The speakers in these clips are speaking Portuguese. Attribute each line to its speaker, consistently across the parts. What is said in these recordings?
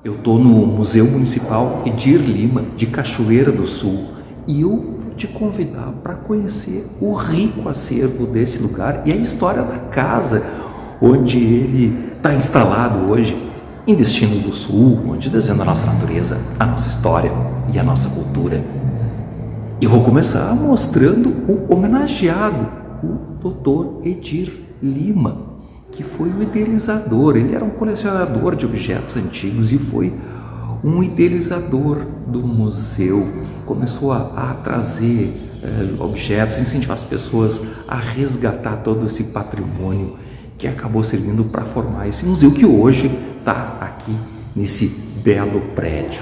Speaker 1: Eu estou no Museu Municipal Edir Lima, de Cachoeira do Sul, e eu vou te convidar para conhecer o rico acervo desse lugar e a história da casa onde ele está instalado hoje, em Destinos do Sul, onde desenha a nossa natureza, a nossa história e a nossa cultura. Eu vou começar mostrando o homenageado, o Dr. Edir Lima, que foi o idealizador. Ele era um colecionador de objetos antigos e foi um idealizador do museu. Começou a trazer objetos, incentivar as pessoas a resgatar todo esse patrimônio que acabou servindo para formar esse museu que hoje está aqui nesse belo prédio.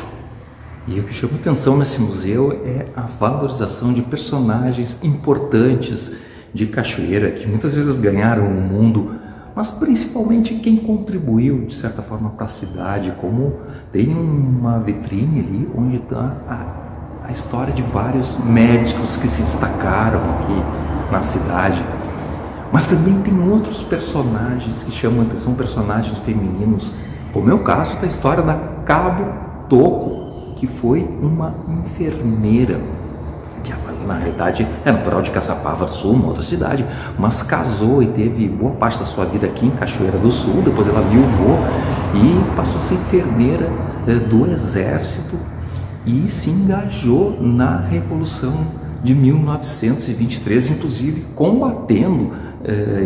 Speaker 1: E o que chama atenção nesse museu é a valorização de personagens importantes de Cachoeira, que muitas vezes ganharam o mundo, mas principalmente quem contribuiu de certa forma para a cidade, como tem uma vitrine ali onde está a história de vários médicos que se destacaram aqui na cidade. Mas também tem outros personagens que chamam a atenção, personagens femininos. Como é o caso da história da Cabo Toco, que foi uma enfermeira, que ela, na realidade é natural de Caçapava do Sul, uma outra cidade, mas casou e teve boa parte da sua vida aqui em Cachoeira do Sul. Depois ela viuvou e passou a ser enfermeira do Exército e se engajou na Revolução de 1923, inclusive combatendo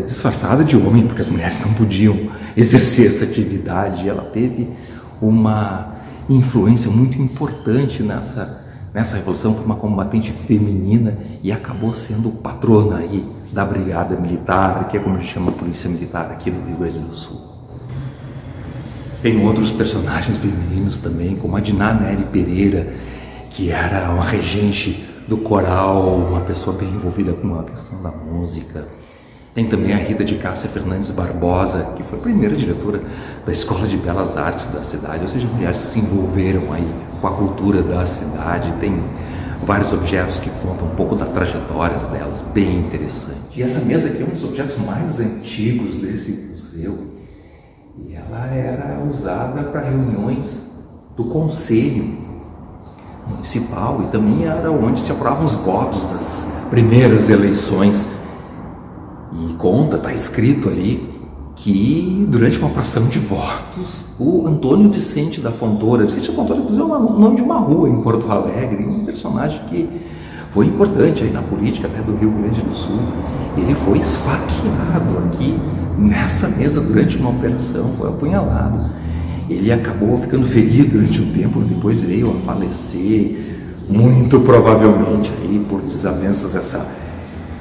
Speaker 1: disfarçada de homem, porque as mulheres não podiam exercer essa atividade. Ela teve uma influência muito importante nessa revolução, foi uma combatente feminina e acabou sendo patrona aí da Brigada Militar, que é como a gente chama a Polícia Militar aqui do Rio Grande do Sul. Tem outros personagens femininos também, como a Diná Nery Pereira, que era uma regente do coral, uma pessoa bem envolvida com a questão da música. Tem também a Rita de Cássia Fernandes Barbosa, que foi a primeira diretora da Escola de Belas Artes da cidade, ou seja, mulheres que se envolveram aí com a cultura da cidade. Tem vários objetos que contam um pouco da trajetória delas, bem interessante. E essa mesa aqui é um dos objetos mais antigos desse museu, e ela era usada para reuniões do Conselho Municipal e também era onde se aprovavam os votos das primeiras eleições. E conta, está escrito ali, que durante uma apuração de votos, o Antônio Vicente da Fontoura, Vicente da Fontoura, inclusive, é o nome de uma rua em Porto Alegre, um personagem que foi importante aí na política até do Rio Grande do Sul. Ele foi esfaqueado aqui nessa mesa durante uma operação, foi apunhalado. Ele acabou ficando ferido durante um tempo, depois veio a falecer, muito provavelmente aí por desavenças.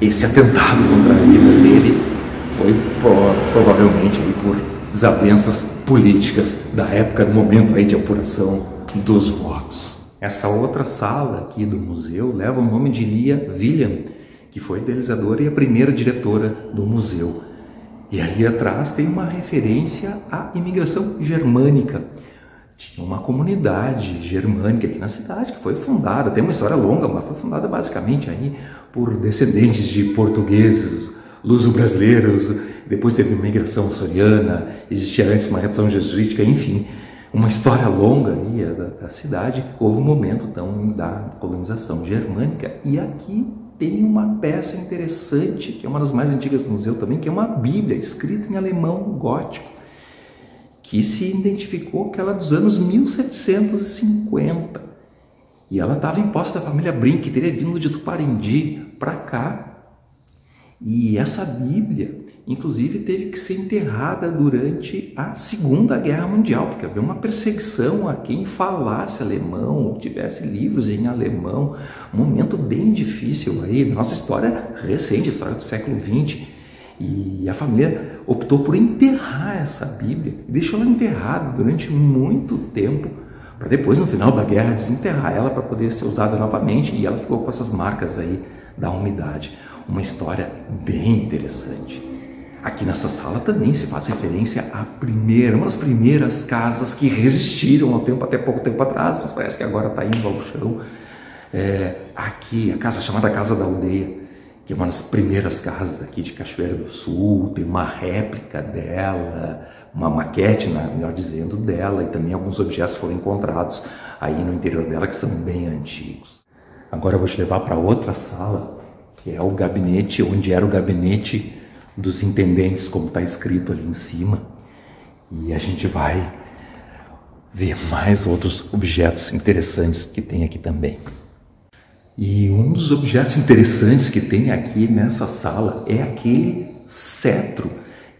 Speaker 1: Esse atentado contra a vida dele foi provavelmente aí por desavenças políticas da época, no momento aí de apuração dos votos. Essa outra sala aqui do museu leva o nome de Lia William, que foi idealizadora e a primeira diretora do museu. E ali atrás tem uma referência à imigração germânica. Tinha uma comunidade germânica aqui na cidade que foi fundada, tem uma história longa, mas foi fundada basicamente aí por descendentes de portugueses, luso-brasileiros. Depois teve uma migração açoriana, existia antes uma redação jesuítica, enfim, uma história longa aí da cidade. Houve um momento então da colonização germânica, e aqui tem uma peça interessante, que é uma das mais antigas do museu também, que é uma Bíblia escrita em alemão gótico, que se identificou que ela é dos anos 1750. E ela estava em posse da família Brin, que teria vindo de Tuparendi para cá. E essa Bíblia, inclusive, teve que ser enterrada durante a Segunda Guerra Mundial, porque havia uma perseguição a quem falasse alemão, ou tivesse livros em alemão. Um momento bem difícil aí da nossa história recente, a história do século XX. E a família optou por enterrar essa Bíblia, e deixou ela enterrada durante muito tempo, para depois, no final da guerra, desenterrar ela para poder ser usada novamente, e ela ficou com essas marcas aí da umidade. Uma história bem interessante. Aqui nessa sala também se faz referência à uma das primeiras casas que resistiram ao tempo, até pouco tempo atrás, mas parece que agora está indo ao chão. Aqui, a casa chamada Casa da Aldeia, que é uma das primeiras casas aqui de Cachoeira do Sul, tem uma réplica dela, uma maquete, melhor dizendo, dela, e também alguns objetos foram encontrados aí no interior dela que são bem antigos. Agora eu vou te levar para outra sala, que é o gabinete, onde era o gabinete dos intendentes, como está escrito ali em cima, e a gente vai ver mais outros objetos interessantes que tem aqui também. E um dos objetos interessantes que tem aqui nessa sala é aquele cetro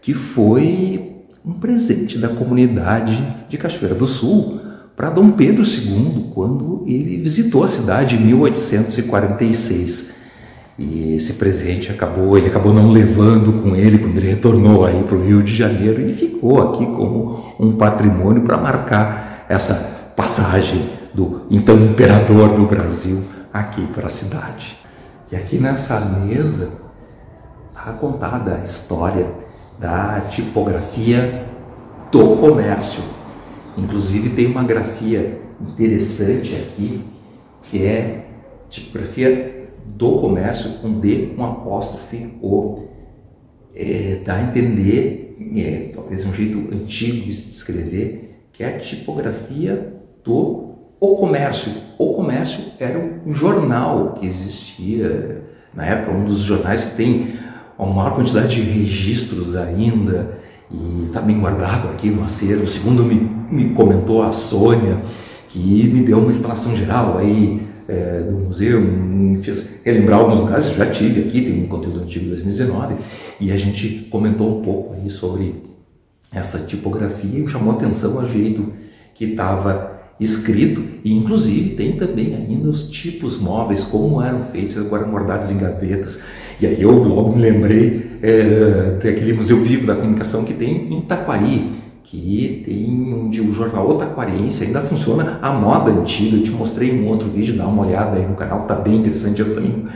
Speaker 1: que foi um presente da comunidade de Cachoeira do Sul para Dom Pedro II, quando ele visitou a cidade em 1846. E esse presente ele acabou não levando com ele quando ele retornou aí para o Rio de Janeiro e ficou aqui como um patrimônio para marcar essa passagem do então imperador do Brasil aqui para a cidade. E aqui nessa mesa está contada a história da tipografia do comércio. Inclusive tem uma grafia interessante aqui, que é tipografia do comércio com D com apóstrofe O. Dá a entender, talvez um jeito antigo de escrever, que é a tipografia do O Comércio. O Comércio era um jornal que existia na época, um dos jornais que tem a maior quantidade de registros ainda e está bem guardado aqui no acervo. Segundo me comentou a Sônia, que me deu uma instalação geral aí do museu, me fez relembrar alguns lugares que já tive aqui, tem um conteúdo antigo de 2019, e a gente comentou um pouco aí sobre essa tipografia e me chamou a atenção o jeito que estava escrito, e inclusive tem também ainda os tipos móveis, como eram feitos, agora guardados em gavetas. E aí eu logo me lembrei tem aquele Museu Vivo da Comunicação que tem em Taquari, que tem onde o jornal O Taquariense ainda funciona a moda antiga. Eu te mostrei em um outro vídeo, dá uma olhada aí no canal, tá bem interessante. Eu também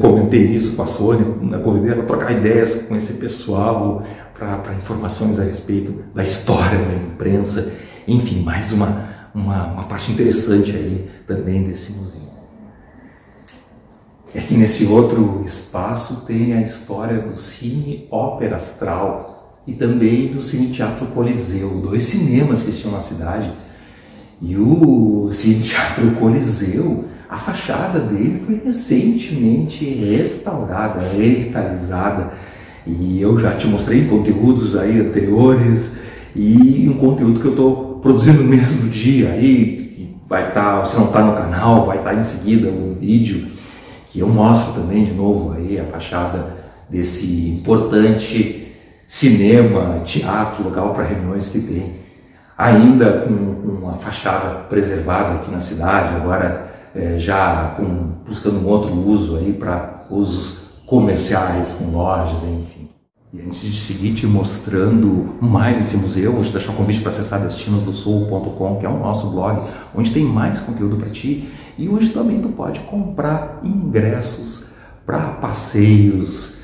Speaker 1: comentei isso com a Sônia, convidei ela a trocar ideias com esse pessoal para informações a respeito da história da imprensa, enfim, mais uma parte interessante aí também desse museu. Aqui nesse outro espaço tem a história do Cine Ópera Astral e também do Cine Teatro Coliseu, dois cinemas que existiam na cidade. E o Cine Teatro Coliseu, a fachada dele foi recentemente restaurada, revitalizada, e eu já te mostrei conteúdos aí anteriores e um conteúdo que eu estou produzindo no mesmo dia aí, que vai estar, se não está no canal, vai estar em seguida um vídeo que eu mostro também de novo aí a fachada desse importante cinema, teatro, local para reuniões que tem, ainda com uma fachada preservada aqui na cidade, agora já buscando um outro uso aí para usos comerciais, com lojas, enfim. E antes de seguir te mostrando mais esse museu, vou te deixar um convite para acessar destinosdosul.com, que é o nosso blog, onde tem mais conteúdo para ti e onde também tu pode comprar ingressos para passeios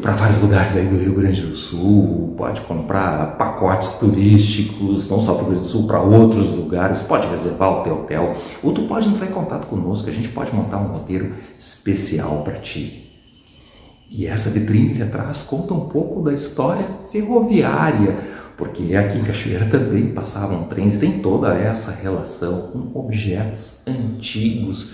Speaker 1: para vários lugares aí do Rio Grande do Sul, pode comprar pacotes turísticos, não só para o Rio Grande do Sul, para outros lugares, pode reservar o teu hotel, ou tu pode entrar em contato conosco, a gente pode montar um roteiro especial para ti. E essa vitrine ali atrás conta um pouco da história ferroviária, porque aqui em Cachoeira também passavam trens, e tem toda essa relação com objetos antigos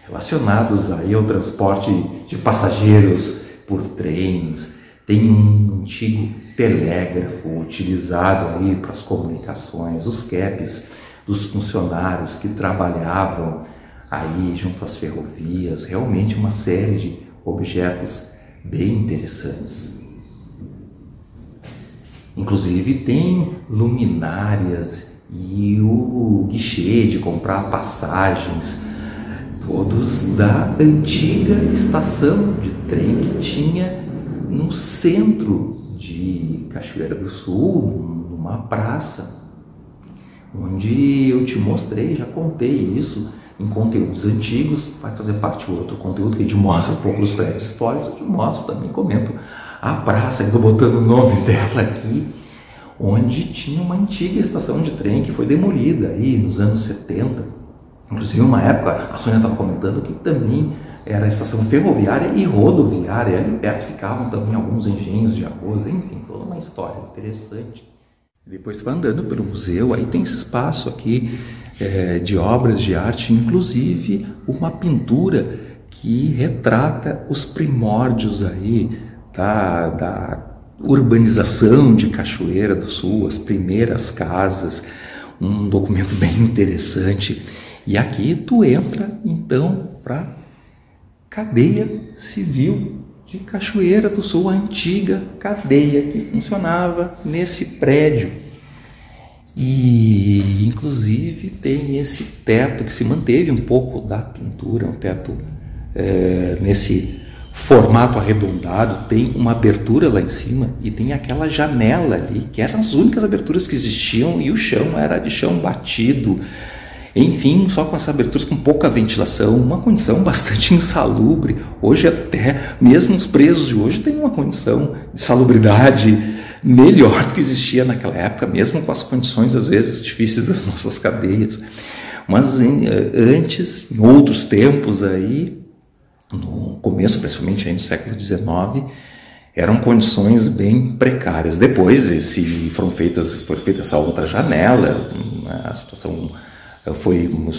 Speaker 1: relacionados aí ao transporte de passageiros por trens. Tem um antigo telégrafo utilizado aí para as comunicações, os capes dos funcionários que trabalhavam aí junto às ferrovias, realmente uma série de objetos bem interessantes. Inclusive tem luminárias e o guichê de comprar passagens, todos da antiga estação de trem que tinha no centro de Cachoeira do Sul, numa praça, onde eu te mostrei, já contei isso em conteúdos antigos. Vai fazer parte de outro conteúdo que a gente mostra um pouco dos prédios históricos, eu te mostro também, comento a praça, estou botando o nome dela aqui, onde tinha uma antiga estação de trem que foi demolida aí nos anos 70. Inclusive, uma época, a Sônia estava comentando que também era a estação ferroviária e rodoviária. Ali perto ficavam também alguns engenhos de arroz, enfim, toda uma história interessante. Depois vai andando pelo museu, aí tem esse espaço aqui de obras de arte, inclusive uma pintura que retrata os primórdios aí da urbanização de Cachoeira do Sul, as primeiras casas, um documento bem interessante. E aqui tu entra então para cadeia civil de Cachoeira do Sul, a antiga cadeia que funcionava nesse prédio. E inclusive tem esse teto que se manteve um pouco da pintura, um teto nesse formato arredondado, tem uma abertura lá em cima e tem aquela janela ali, que eram as únicas aberturas que existiam, e o chão era de chão batido, enfim, só com essas aberturas com pouca ventilação, uma condição bastante insalubre. Hoje até, mesmo os presos de hoje têm uma condição de salubridade melhor do que existia naquela época, mesmo com as condições às vezes difíceis das nossas cadeias. Mas antes, em outros tempos aí, no começo, principalmente aí no século XIX, eram condições bem precárias. Depois foi feita essa outra janela, a situação o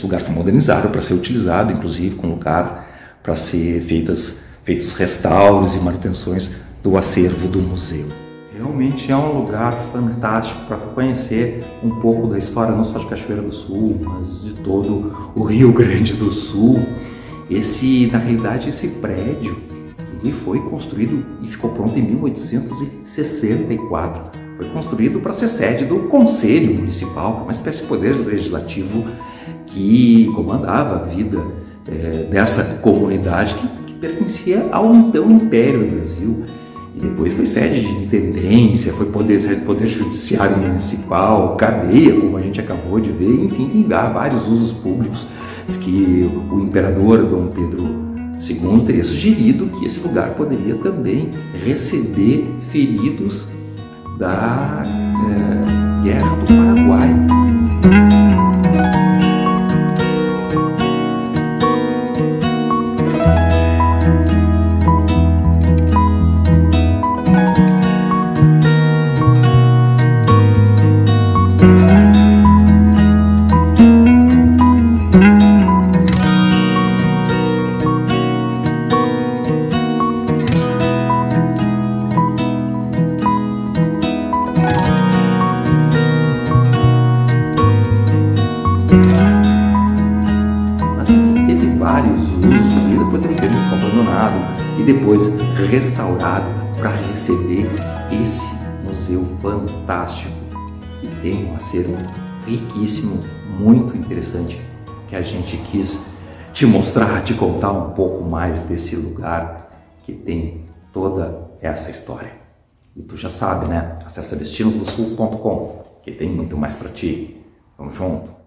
Speaker 1: lugar foi modernizado para ser utilizado, inclusive com lugar para ser feitos restauros e manutenções do acervo do museu. Realmente é um lugar fantástico para conhecer um pouco da história, não só de Cachoeira do Sul, mas de todo o Rio Grande do Sul. Na realidade, esse prédio ele foi construído e ficou pronto em 1864. Foi construído para ser sede do Conselho Municipal, uma espécie de poder legislativo que comandava a vida dessa comunidade que pertencia ao então Império do Brasil. E depois foi sede de intendência, foi poder judiciário municipal, cadeia, como a gente acabou de ver, enfim, tem vários usos públicos que o imperador Dom Pedro II teria sugerido que esse lugar poderia também receber feridos da Guerra do Paraguai. Mas teve vários usos, e depois ele ficou abandonado e depois restaurado para receber esse museu fantástico que tem um acervo riquíssimo, muito interessante, que a gente quis te mostrar, te contar um pouco mais desse lugar que tem toda essa história. E tu já sabe, né? Acesse destinosdosul.com, que tem muito mais para ti. Vamos junto!